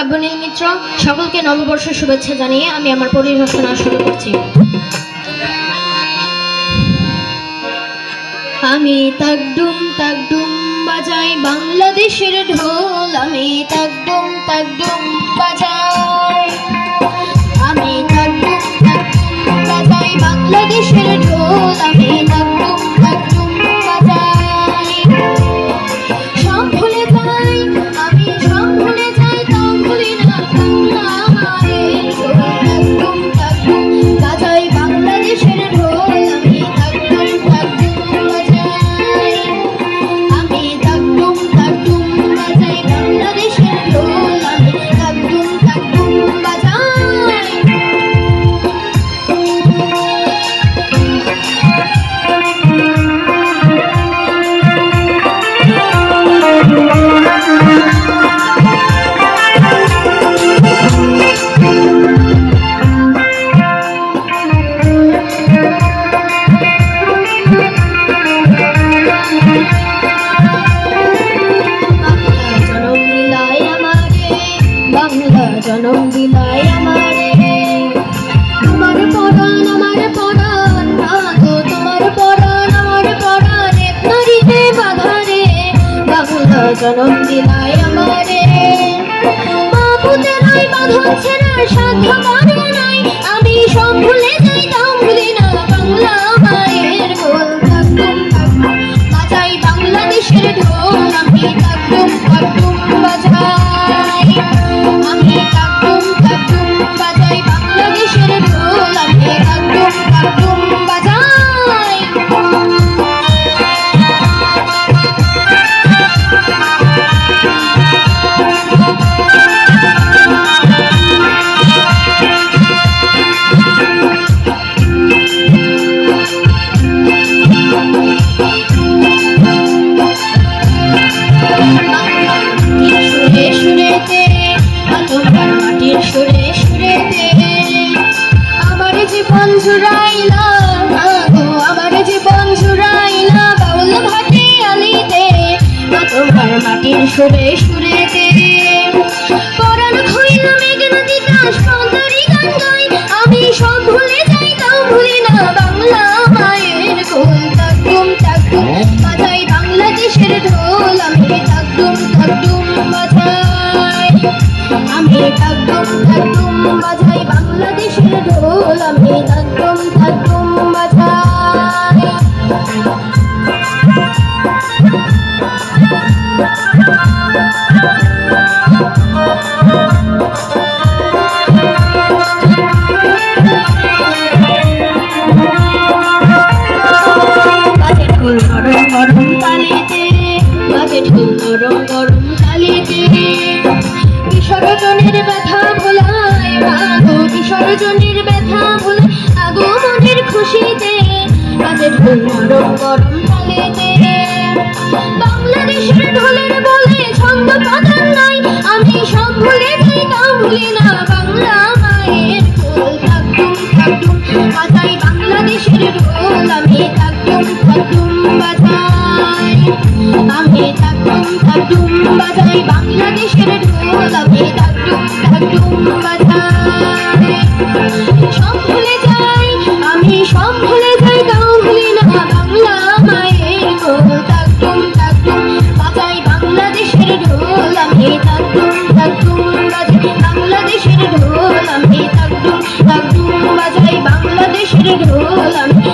কাব্যনীল মিত্র। সকলকে নববর্ষের শুভেচ্ছা জানিয়ে আমি আমার পরিবেশনা শুরু করছি। আমি তাকডুম তাকডুম বাজাই বাংলাদেশের ঢোল, আমি তাকডুম তাকডুম বাজাই, আমি তাকডুম তাকডুম বাজাই বাংলাদেশের ঢোল, আমি তাকডুম তাকডুম বাজাই। সব ভুলে যাই আমি, সব ভুলে যাই, তাও ভুলি না বাংলা মায়ের ঢোল। তাকডুম তাকডুম বাজাই বাংলাদেশের ঢোল, আমি তাকডুম তাকডুম বাজাই, আমি তাকডুম তাকডুম বাজাই বাংলাদেশের ঢোল, আমি তাকডুম তাকডুম বাজাই। বাংলা জনম দিলাই আমারে, তোমার পরাণ আমার পরাণ, গো তোমার পরাণ আমার পরাণ, এক নারীতে বাধারে। বাংলা জনম দিলাই আমারে, বাবুতে নাই বাঁধন ছেড়ার সাধ্য করে নাই, আমি সব ভুলে যাই তাও ভুলি না বাংলা মায়ের ঢোল। তাকডুম তাকডুম বাজাই বাংলাদেশের ঢোল, আমি তাকডুম তাকডুম বাজাই, আমি তাকডুম তাকডুম বাজাই বাংলাদেশের ঢোল, আমি তাকডুম তাকডুম বাজাই। সুরে সুরেতে তোমার মাটির সুরে সুরেতে আমার জীবন জুড়াইলা, গো আমার জীবন জুড়াইলা বাউল ভাটি আলিতে, তোমার মাটির সুরে সুরেতে পরাণ খইল মেঘ নদী দাস পন্তরি গান গাই, আমি সব ভুলে যাই তাও ভুলি না বাংলা মায়ের ঢোল। তাকডুম তাকডুম বাজাই বাংলাদেশের ঢোল, আমি তাকডুম তাকডুম বাজাই, আমি তাকডুম তাকডুম বাজাই বাংলাদেশের ঢোল, আমি তাকডুম তাকডুম বাজাই। বাজে ঢোল নরম নরম তালিতে, বাজে ঢোল নরম নরম তালিতে, বিসর্জনের ব্যথা ভোলায়, আগো বিসর্জনের ব্যথা ভোলায়, আগো মনের খুশিতে, বাজে ঢোল নরম নরম তালিতে। বাংলাদেশের ঢোলের বলে ছন্দ পাতার নাই, আমি সব ভুলে যাই তাও ভুলি না বাংলা মায়ের ঢোল। তাকডুম তাকডুম বাজাই বাংলাদেশের ঢোল, আমি তাকডুম তাকডুম বাজাই, আমি তাকডুম তাকডুম বাজাই বাংলাদেশের ঢোল, আমি তাকডুম তাকডুম বাজাই। সব ভুলে যাই আমি, সব ভুলে যাই তাও ভুলি না বাংলা মায়ের ঢোল। তাকডুম তাকডুম বাজাই বাংলাদেশের ঢোল, আমি তাকডুম তাকডুম বাজাই বাংলাদেশের ঢোল, আমি তাকডুম তাকডুম বাজাই বাংলাদেশের ঢোল, আমি